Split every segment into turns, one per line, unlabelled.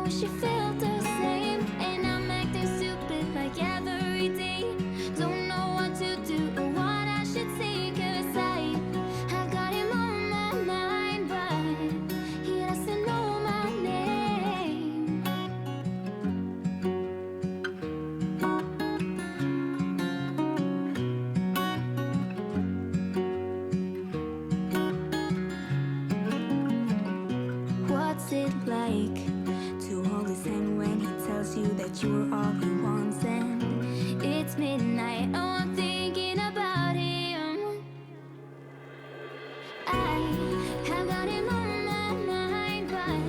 wish you felt the same. And I'm acting stupid like every day. Don't know what to do or what I should say. 'Cause I got him on my mind, but he doesn't know my name. What's it like to hold his hand when he tells you that you're all he wants? And it's midnight, oh, I'm thinking about him. I have got him on my mind, but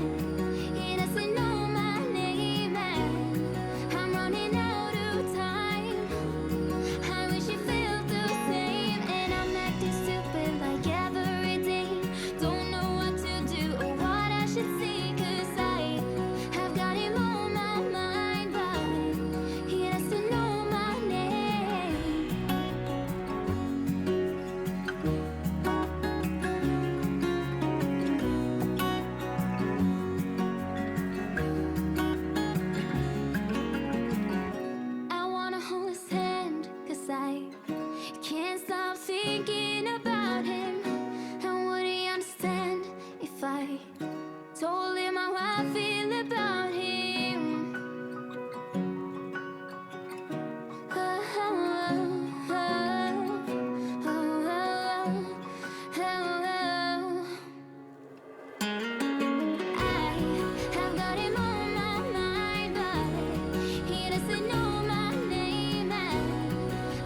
he doesn't know my name. And I'm running out of time. I wish you felt the same. And I'm acting stupid like every day. Don't know what to do or what I should say. 'Cause I have got him on my mind, but he doesn't know my name. I wanna hold his hand, 'cause I can't stop thinking about him. And would he understand if I told him how I feel about him? Oh, oh, oh, oh, oh, oh. I have got him on my mind, but he doesn't know my name. And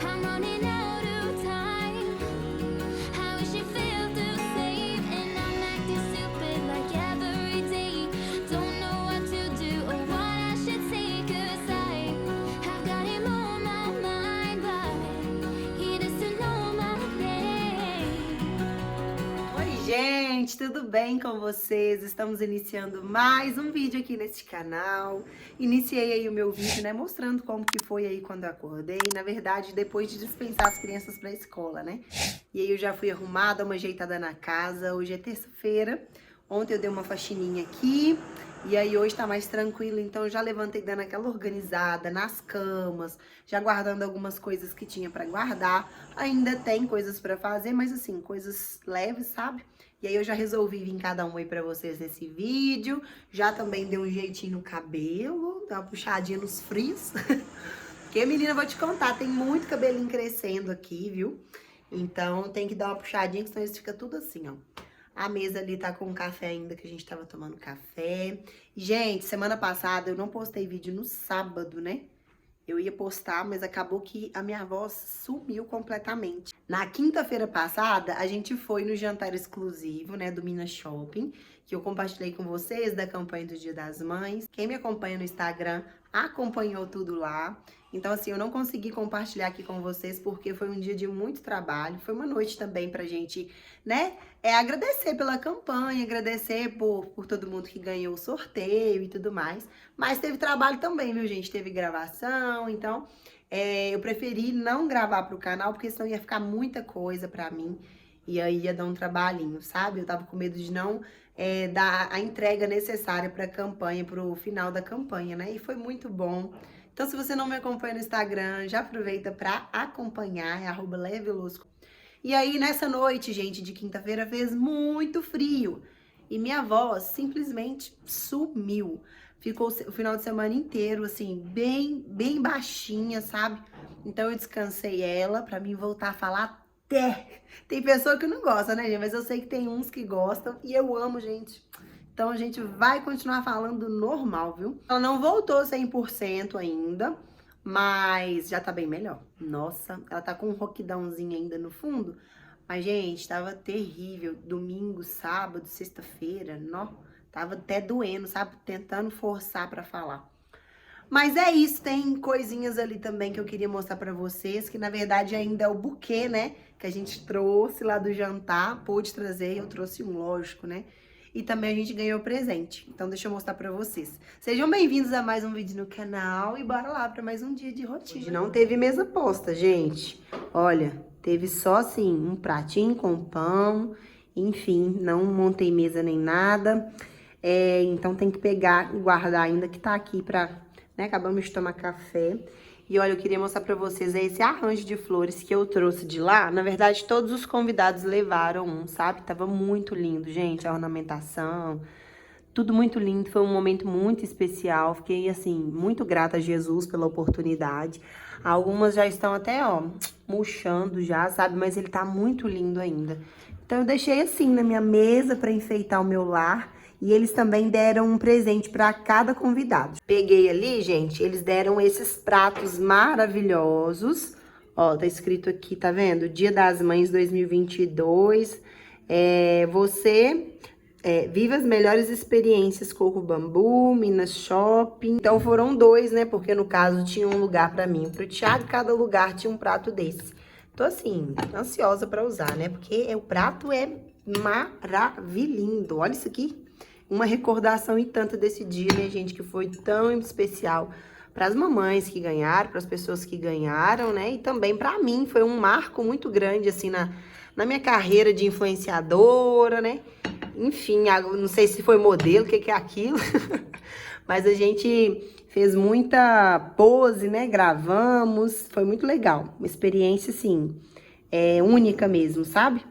I'm running out of time. I wish you felt the same. And I'm acting stupid like every day. Don't know what to do or what I should say. 'Cause I have got him on my mind, but he doesn't know my name.
Oi, gente, tudo bem com vocês? Estamos iniciando mais um vídeo aqui neste canal. Iniciei aí o meu vídeo, né, mostrando como que foi aí quando eu acordei. Na verdade, depois de dispensar as crianças para a escola, né? E aí eu já fui arrumada, uma ajeitada na casa. Hoje é terça-feira. Ontem eu dei uma faxininha aqui. E aí hoje tá mais tranquilo, então eu já levantei dando aquela organizada nas camas, já guardando algumas coisas que tinha pra guardar. Ainda tem coisas pra fazer, mas assim, coisas leves, sabe? E aí eu já resolvi vir cada um aí pra vocês nesse vídeo. Já também dei um jeitinho no cabelo, dei uma puxadinha nos frios. Porque, menina, vou te contar, tem muito cabelinho crescendo aqui, viu? Então tem que dar uma puxadinha, senão isso fica tudo assim, ó. A mesa ali tá com café ainda, que a gente tava tomando café. Gente, semana passada eu não postei vídeo no sábado, né? Eu ia postar, mas acabou que a minha voz sumiu completamente. Na quinta-feira passada, a gente foi no jantar exclusivo, né, do Minas Shopping, que eu compartilhei com vocês da campanha do Dia das Mães. Quem me acompanha no Instagram acompanhou tudo lá. Então, assim, eu não consegui compartilhar aqui com vocês porque foi um dia de muito trabalho. Foi uma noite também pra gente, né, agradecer pela campanha, agradecer por todo mundo que ganhou o sorteio e tudo mais. Mas teve trabalho também, viu, gente? Teve gravação, então eu preferi não gravar pro canal, porque senão ia ficar muita coisa pra mim. E aí ia dar um trabalhinho, sabe? Eu tava com medo de não dar a entrega necessária pra campanha, pro final da campanha, né? E foi muito bom. Então, se você não me acompanha no Instagram, já aproveita pra acompanhar, é @levelusco. E aí, nessa noite, gente, de quinta-feira, fez muito frio. E minha voz simplesmente sumiu. Ficou o final de semana inteiro, assim, bem baixinha, sabe? Então, eu descansei ela pra mim voltar a falar até. Tem pessoa que não gosta, né, gente? Mas eu sei que tem uns que gostam e eu amo, gente. Então, a gente vai continuar falando normal, viu? Ela não voltou 100% ainda, mas já tá bem melhor. Nossa, ela tá com um roquidãozinho ainda no fundo. Mas, gente, tava terrível. Domingo, sábado, sexta-feira, nó. Tava até doendo, sabe? Tentando forçar pra falar. Mas é isso, tem coisinhas ali também que eu queria mostrar pra vocês, que na verdade ainda é o buquê, né? Que a gente trouxe lá do jantar, pôde trazer, eu trouxe um, lógico, né? E também a gente ganhou presente. Então deixa eu mostrar pra vocês. Sejam bem-vindos a mais um vídeo no canal e bora lá pra mais um dia de rotina. Hoje não teve mesa posta, gente. Olha, teve só assim, um pratinho com pão. Enfim, não montei mesa nem nada. Então tem que pegar e guardar ainda, que tá aqui pra, né, acabamos de tomar café. E olha, eu queria mostrar pra vocês esse arranjo de flores que eu trouxe de lá. Na verdade, todos os convidados levaram um, sabe? Tava muito lindo, gente, a ornamentação, tudo muito lindo. Foi um momento muito especial. Fiquei, assim, muito grata a Jesus pela oportunidade. Algumas já estão até, ó, murchando já, sabe? Mas ele tá muito lindo ainda. Então eu deixei assim na minha mesa pra enfeitar o meu lar. E eles também deram um presente para cada convidado. Peguei ali, gente, eles deram esses pratos maravilhosos. Ó, tá escrito aqui, tá vendo? Dia das Mães 2022. Viva as melhores experiências Coco Bambu, Minas Shopping. Então foram 2, né? Porque no caso tinha um lugar para mim e pro Thiago, cada lugar tinha um prato desse. Tô assim, ansiosa para usar, né? Porque o prato é maravilhoso. Olha isso aqui. Uma recordação e tanto desse dia, minha gente, que foi tão especial para as mamães que ganharam, para as pessoas que ganharam, né? E também para mim, foi um marco muito grande, assim, na minha carreira de influenciadora, né? Enfim, não sei se foi modelo, o que é aquilo, mas a gente fez muita pose, né? Gravamos, foi muito legal. Uma experiência, assim, única mesmo, sabe?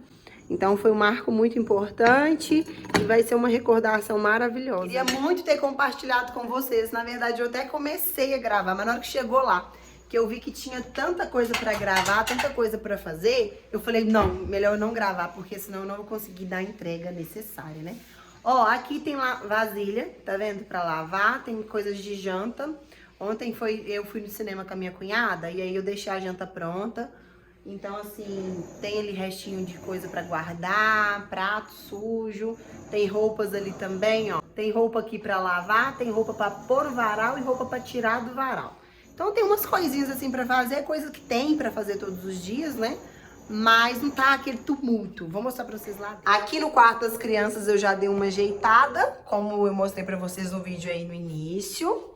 Então foi um marco muito importante e vai ser uma recordação maravilhosa. Queria muito ter compartilhado com vocês. Na verdade, eu até comecei a gravar, mas na hora que chegou lá, que eu vi que tinha tanta coisa pra gravar, tanta coisa pra fazer, eu falei, não, melhor eu não gravar, porque senão eu não vou conseguir dar a entrega necessária, né? Ó, aqui tem vasilha, tá vendo? Pra lavar, tem coisas de janta. Ontem eu fui no cinema com a minha cunhada e aí eu deixei a janta pronta. Então, assim, tem ali restinho de coisa pra guardar, prato sujo, tem roupas ali também, ó. Tem roupa aqui pra lavar, tem roupa pra pôr no varal e roupa pra tirar do varal. Então, tem umas coisinhas assim pra fazer, coisa que tem pra fazer todos os dias, né? Mas não tá aquele tumulto. Vou mostrar pra vocês lá. Aqui no quarto das crianças eu já dei uma ajeitada, como eu mostrei pra vocês no vídeo aí no início.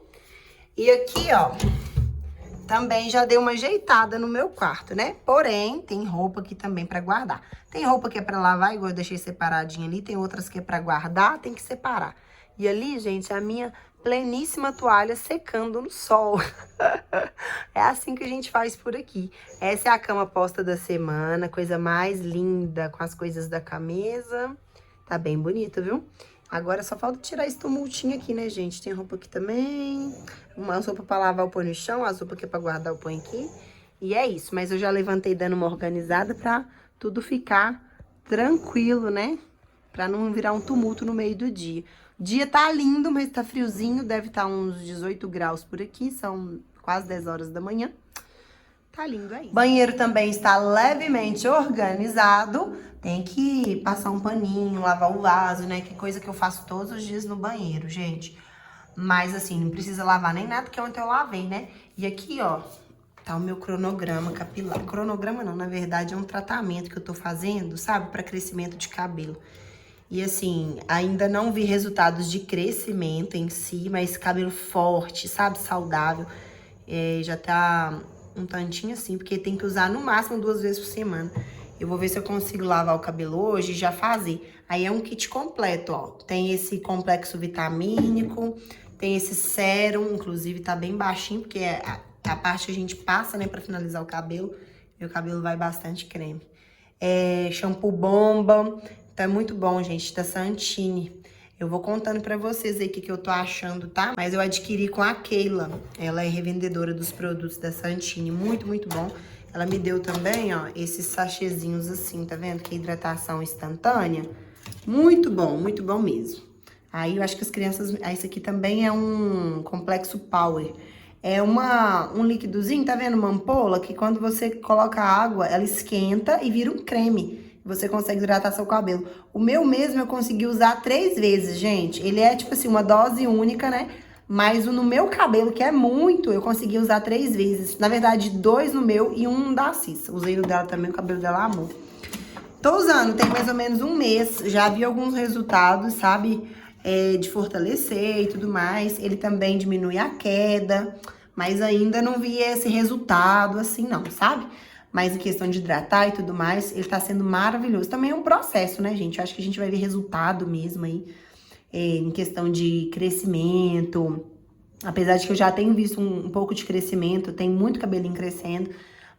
E aqui, ó, também já dei uma ajeitada no meu quarto, né? Porém, tem roupa aqui também pra guardar. Tem roupa que é pra lavar, igual eu deixei separadinha ali. Tem outras que é pra guardar, tem que separar. E ali, gente, a minha pleníssima toalha secando no sol. É assim que a gente faz por aqui. Essa é a cama posta da semana, coisa mais linda, com as coisas da camisa. Tá bem bonita, viu? Agora só falta tirar esse tumultinho aqui, né, gente? Tem roupa aqui também. Uma roupa pra lavar, eu ponho no chão. As roupas que é pra guardar, eu ponho aqui. E é isso. Mas eu já levantei dando uma organizada pra tudo ficar tranquilo, né? Pra não virar um tumulto no meio do dia. O dia tá lindo, mas tá friozinho. Deve estar uns 18 graus por aqui. São quase 10 horas da manhã. Tá lindo aí. Banheiro também está levemente organizado. Tem que passar um paninho, lavar o vaso, né? Que coisa que eu faço todos os dias no banheiro, gente. Mas assim, não precisa lavar nem nada, porque ontem eu lavei, né? E aqui, ó, tá o meu cronograma capilar. Cronograma não, na verdade é um tratamento que eu tô fazendo, sabe? Pra crescimento de cabelo. E assim, ainda não vi resultados de crescimento em si, mas cabelo forte, sabe? Saudável. Já tá um tantinho assim, porque tem que usar no máximo 2 vezes por semana. Eu vou ver se eu consigo lavar o cabelo hoje e já fazer. Aí é um kit completo, ó. Tem esse complexo vitamínico, tem esse sérum, inclusive tá bem baixinho, porque é a parte que a gente passa, né, pra finalizar o cabelo. Meu cabelo vai bastante creme. Shampoo bomba. Então é muito bom, gente, da Santini. Eu vou contando pra vocês aí o que eu tô achando, tá? Mas eu adquiri com a Keila. Ela é revendedora dos produtos da Santini. Muito, muito bom. Ela me deu também, ó, esses sachêzinhos assim, tá vendo? Que é hidratação instantânea. Muito bom mesmo. Aí eu acho que as crianças... Esse aqui também é um complexo power. É um líquidozinho, tá vendo? Uma ampola que quando você coloca água, ela esquenta e vira um creme. Você consegue hidratar seu cabelo. O meu mesmo eu consegui usar 3 vezes, gente. Ele é tipo assim, uma dose única, né? Mas no meu cabelo, que é muito, eu consegui usar 3 vezes. Na verdade, 2 no meu e 1 da Cissa. Usei no dela também, o cabelo dela amou. Tô usando, tem mais ou menos 1 mês. Já vi alguns resultados, sabe? De fortalecer e tudo mais. Ele também diminui a queda. Mas ainda não vi esse resultado assim, não, sabe? Mas em questão de hidratar e tudo mais, ele tá sendo maravilhoso. Também é um processo, né, gente? Eu acho que a gente vai ver resultado mesmo aí em questão de crescimento. Apesar de que eu já tenho visto um pouco de crescimento, tem muito cabelinho crescendo,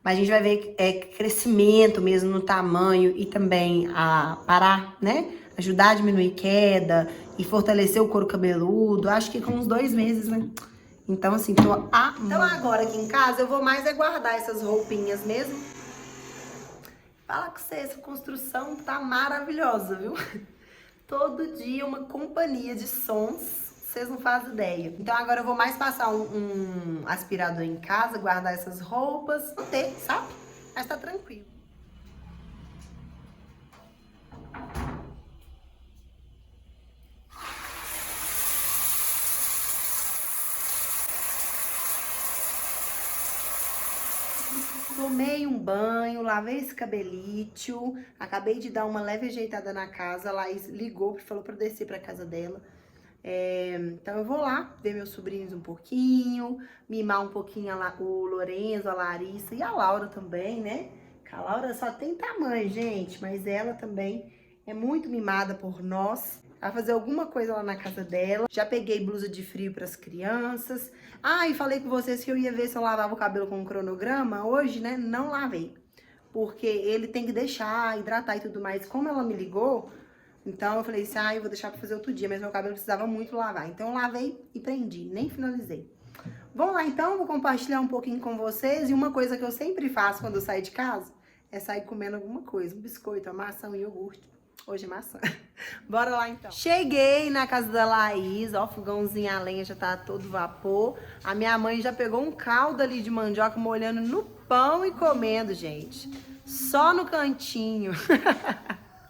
mas a gente vai ver crescimento mesmo no tamanho e também a parar, né? Ajudar a diminuir queda e fortalecer o couro cabeludo. Acho que com uns 2 meses, né? Então, assim, tô amando. Então, agora aqui em casa, eu vou mais guardar essas roupinhas mesmo. Fala com você, essa construção tá maravilhosa, viu? Todo dia uma companhia de sons, vocês não fazem ideia. Então agora eu vou mais passar um aspirador em casa, guardar essas roupas, não ter, sabe? Mas tá tranquilo. Tomei um banho, lavei esse cabelito, acabei de dar uma leve ajeitada na casa. A Laís ligou e falou pra eu descer pra casa dela. Então eu vou lá ver meus sobrinhos um pouquinho, mimar um pouquinho o Lorenzo, a Larissa e a Laura também, né? Que a Laura só tem tamanho, gente, mas ela também é muito mimada por nós. Vai fazer alguma coisa lá na casa dela. Já peguei blusa de frio para as crianças. E falei com vocês que eu ia ver se eu lavava o cabelo com um cronograma. Hoje, né, não lavei. Porque ele tem que deixar, hidratar e tudo mais. Como ela me ligou, então eu falei assim, eu vou deixar pra fazer outro dia. Mas meu cabelo precisava muito lavar. Então eu lavei e prendi, nem finalizei. Vamos lá então, vou compartilhar um pouquinho com vocês. E uma coisa que eu sempre faço quando eu saio de casa é sair comendo alguma coisa. Um biscoito, uma maçã, um iogurte. Hoje é maçã. Bora lá então. Cheguei na casa da Laís, ó, fogãozinho a lenha já tá todo vapor. A minha mãe já pegou um caldo ali de mandioca molhando no pão e comendo, gente. Só no cantinho.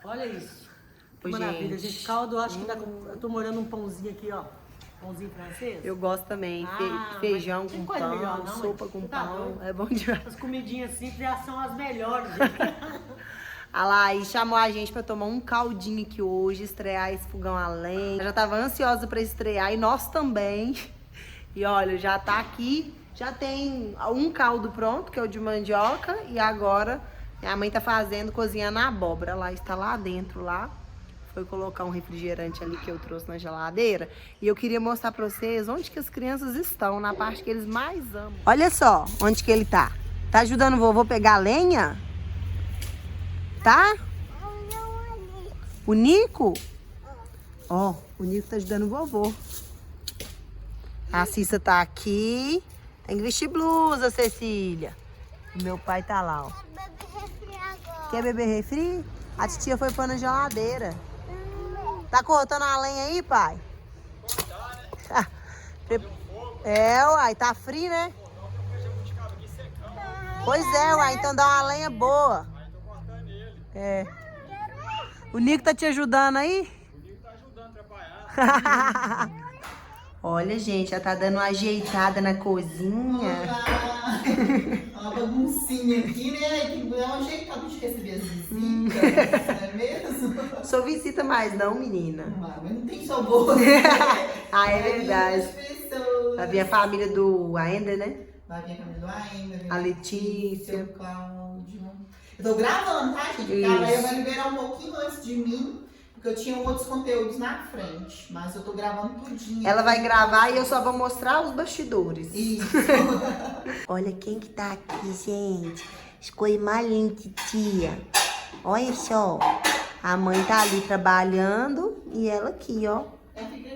Olha isso. Que
Oi,
maravilha,
gente.
gente. Caldo, eu acho que dá com... Eu tô molhando um pãozinho aqui, ó. Pãozinho francês.
Eu gosto também. Feijão com pão,
melhor, não,
sopa
mas
com
você tá
pão.
doido.
É bom demais.
As comidinhas simples já são as melhores, gente.
A Laís chamou a gente pra tomar um caldinho aqui hoje, estrear esse fogão a lenha. Eu já tava ansiosa pra estrear e nós também. E olha, já tá aqui, já tem um caldo pronto, que é o de mandioca. E agora minha mãe tá fazendo, cozinhando a abóbora. A Laís tá lá dentro, lá. Foi colocar um refrigerante ali que eu trouxe na geladeira. E eu queria mostrar pra vocês onde que as crianças estão, na parte que eles mais amam. Olha só onde que ele tá. Tá ajudando o vovô a pegar a lenha? Tá? O Nico? Ó, o Nico tá ajudando o vovô. A Cissa tá aqui. Tem que vestir blusa, Cecília. O meu pai tá lá, ó. Quer beber refri? A titia foi pôr na geladeira. Tá cortando a lenha aí, pai? Uai, tá frio, né? Pois é, uai, então dá uma lenha boa. O Nico tá te ajudando aí?
O Nico tá ajudando a trabalhar.
Olha, gente, já tá dando uma ajeitada na cozinha.
Uma baguncinha aqui, né? Que é um ajeitado de receber as visitas, não é mesmo?
Sou visita mais não, menina.
Mas não tem só boa.
É verdade.
Pessoas.
Vai vir a família do Aender, né?
Vai vir a família do Ainda,
A Letícia.
o Cláudio. Eu tô gravando, tá, gente? Porque a
Isso.
Leia vai liberar um pouquinho antes de mim, porque eu tinha outros conteúdos na frente. Mas eu tô gravando tudinho.
Ela vai gravar e eu só vou mostrar os bastidores.
Isso.
Olha quem que tá aqui, gente. Escolhe mais linda, titia. Olha só. A mãe tá ali trabalhando e ela aqui, ó.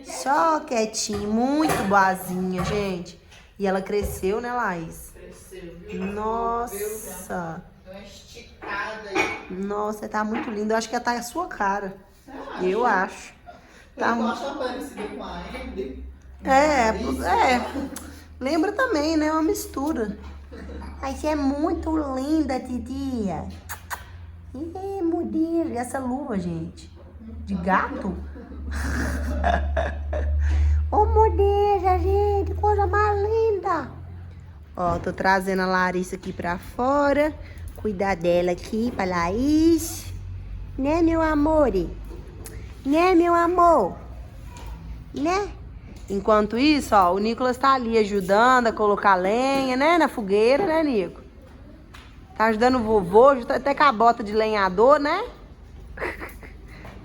Só quietinha, muito boazinha, gente. E ela cresceu, né, Laís?
Cresceu, viu?
Nossa.
Deu uma esticada aí.
Nossa, tá muito linda. Eu acho que ela tá a sua cara. Eu acho. Tá
Eu
muito.
acho uma parecida com a Ainda.
Lembra também, né? Uma mistura. Ai, você é muito linda, titia. Ih, modelo. E essa luva, gente? De gato? Ô, modelo, gente. Coisa mais linda. Ó, tô trazendo a Larissa aqui pra fora. Cuidar dela aqui pra Laís. Né, meu amor? Né, meu amor? Né? Enquanto isso, ó, o Nicolas tá ali ajudando a colocar lenha, né, na fogueira, né, Nico? Tá ajudando o vovô, até com a bota de lenhador, né?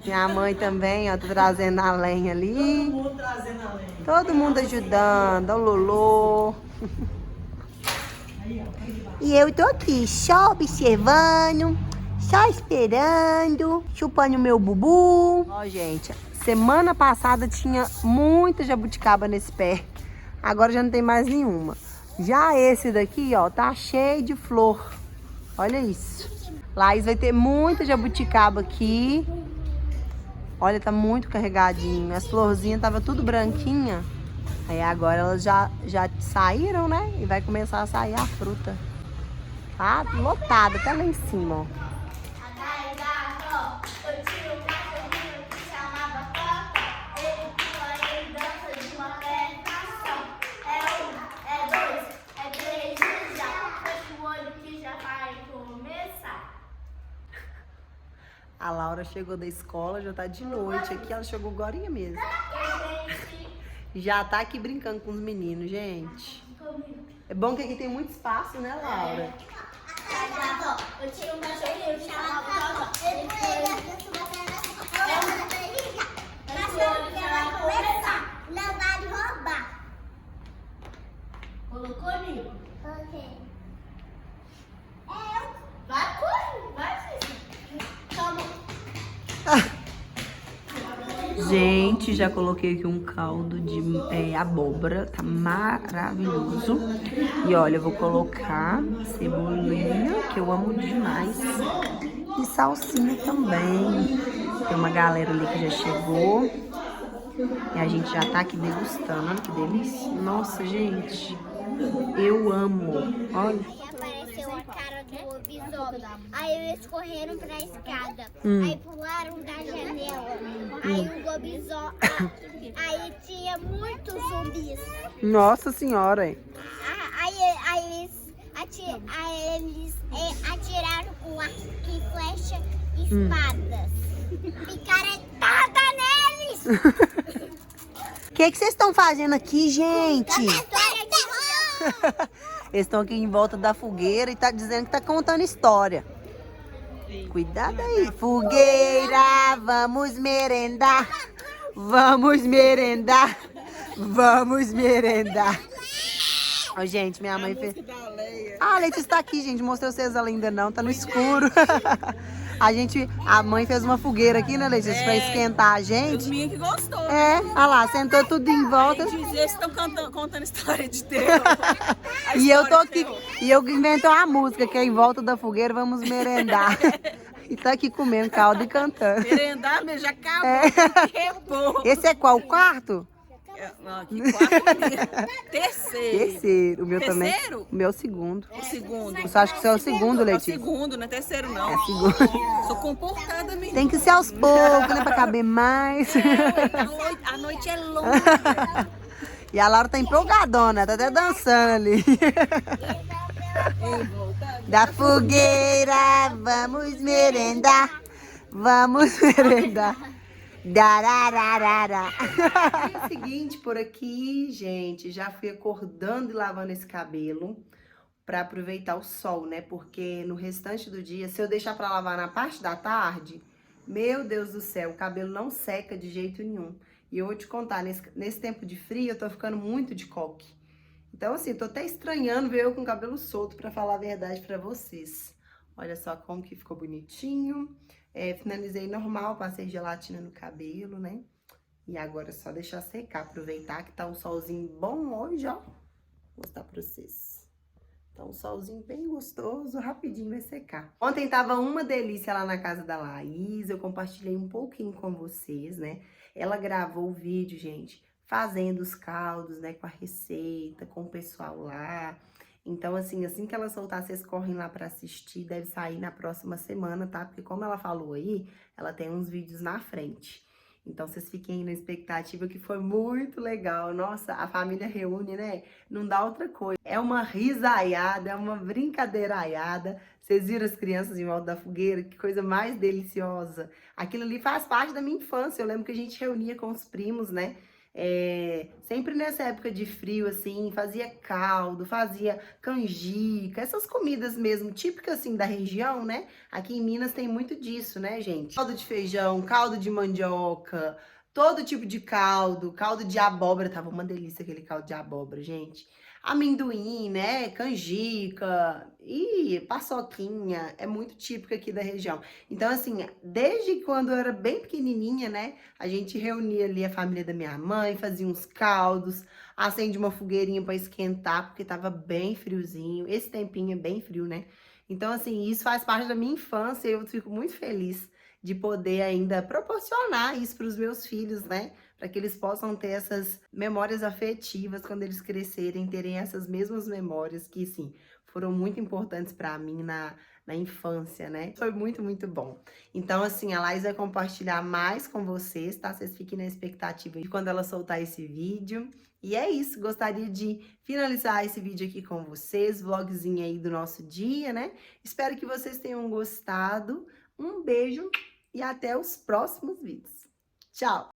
Minha mãe também, ó, tá trazendo a lenha ali.
Todo mundo trazendo a lenha.
Todo mundo ajudando, o Lolô. E eu tô aqui só observando, só esperando, chupando meu bubu. Ó, gente, semana passada tinha muita jabuticaba nesse pé. Agora já não tem mais nenhuma. Já esse daqui, ó, tá cheio de flor. Olha isso. Laís vai ter muita jabuticaba aqui. Olha, tá muito carregadinho. As florzinhas tava tudo branquinha. Aí agora elas já saíram, né? E vai começar a sair a fruta. Tá lotada até lá em cima, ó.
Eu tinha um cachorrinho que chamava Coca. Ele pula, ele dança de uma pernação. É um, é dois, é três e já. Fecha o olho que já vai começar.
A Laura chegou da escola, já tá de noite aqui. Ela chegou agorinha mesmo. Já tá aqui brincando com os meninos, gente. É bom que aqui tem muito espaço, né, Laura?
Eu tinha um cachorrinho que chamava Coca. Ele não vai roubar. Colocou, Nico? Coloquei. Vai, corre. Vai, filho. Toma.
Gente, já coloquei aqui um caldo de abóbora, tá maravilhoso. E olha, eu vou colocar cebolinha, que eu amo demais, e salsinha também. Tem uma galera ali que já chegou e a gente já tá aqui degustando. Olha que delícia. Nossa, gente, eu amo. Olha.
Apareceu a cara do lobisomem. Aí eles correram pra escada. Aí pularam da janela. Aí o lobisomem. Aí tinha muitos zumbis.
Nossa senhora, hein?
Aí eles atiraram com arco e flecha e espadas. Picaretada neles!
O que vocês estão fazendo aqui, gente?
História de terror!
Eles estão aqui em volta da fogueira e tá dizendo que tá contando história. Cuidado aí. Fogueira, vamos merendar. Vamos merendar. Vamos merendar. Ó, gente, minha mãe fez... Ah, a Letícia tá aqui, gente. Mostrei vocês ela ainda não, tá no escuro. A mãe fez uma fogueira aqui, né, Letícia? Pra esquentar a gente.
Os meninos que gostou.
É, olha lá, sentou tudo em volta.
Eles estão contando história de terror.
E eu tô aqui, e eu inventou a música, que é Em Volta da Fogueira, vamos merendar. E tá aqui comendo caldo e cantando.
Merendar mesmo, já acabou. Quebrou.
Esse é qual? O quarto?
Não, que quarto? Terceiro.
Terceiro. O meu também.
Terceiro?
O meu segundo.
O segundo.
Eu só acho que você é o segundo,
É o
Letícia.
segundo, não é terceiro, não.
É segundo.
Sou comportada, menina.
Tem que ser aos poucos, né? Pra caber mais.
A noite é longa.
E a Laura tá empolgadona, tá até dançando ali. Da fogueira, vamos merendar. Vamos merendar. Darararara. É o seguinte, por aqui, gente, já fui acordando e lavando esse cabelo pra aproveitar o sol, né? Porque no restante do dia, se eu deixar pra lavar na parte da tarde, meu Deus do céu, o cabelo não seca de jeito nenhum. E eu vou te contar, nesse tempo de frio, eu tô ficando muito de coque. Então, assim, tô até estranhando ver eu com o cabelo solto, pra falar a verdade pra vocês. Olha só como que ficou bonitinho. Finalizei normal, passei gelatina no cabelo, né? E agora é só deixar secar, aproveitar que tá um solzinho bom hoje, ó. Vou mostrar pra vocês. Tá um solzinho bem gostoso, rapidinho vai secar. Ontem tava uma delícia lá na casa da Laís, eu compartilhei um pouquinho com vocês, né? Ela gravou o vídeo, gente, fazendo os caldos, né? Com a receita, com o pessoal lá. Então, assim que ela soltar, vocês correm lá pra assistir, deve sair na próxima semana, tá? Porque como ela falou aí, ela tem uns vídeos na frente. Então, vocês fiquem na expectativa que foi muito legal. Nossa, a família reúne, né? Não dá outra coisa. É uma risaiada, é uma brincadeiraiada. Vocês viram as crianças em volta da fogueira? Que coisa mais deliciosa. Aquilo ali faz parte da minha infância. Eu lembro que a gente reunia com os primos, né? sempre nessa época de frio, assim, fazia caldo, fazia canjica, essas comidas mesmo, típicas, assim, da região, né? Aqui em Minas tem muito disso, né, gente? Caldo de feijão, caldo de mandioca, todo tipo de caldo, caldo de abóbora, tava uma delícia aquele caldo de abóbora, gente. Amendoim, né? Canjica e paçoquinha, é muito típico aqui da região. Então, assim, desde quando eu era bem pequenininha, né? A gente reunia ali a família da minha mãe, fazia uns caldos, acende uma fogueirinha para esquentar, porque tava bem friozinho. Esse tempinho é bem frio, né? Então, assim, isso faz parte da minha infância e eu fico muito feliz de poder ainda proporcionar isso para os meus filhos, né? Para que eles possam ter essas memórias afetivas quando eles crescerem, terem essas mesmas memórias que, sim, foram muito importantes para mim na infância, né? Foi muito, muito bom. Então, assim, a Laís vai compartilhar mais com vocês, tá? Vocês fiquem na expectativa de quando ela soltar esse vídeo. E é isso, gostaria de finalizar esse vídeo aqui com vocês, vlogzinho aí do nosso dia, né? Espero que vocês tenham gostado. Um beijo e até os próximos vídeos. Tchau!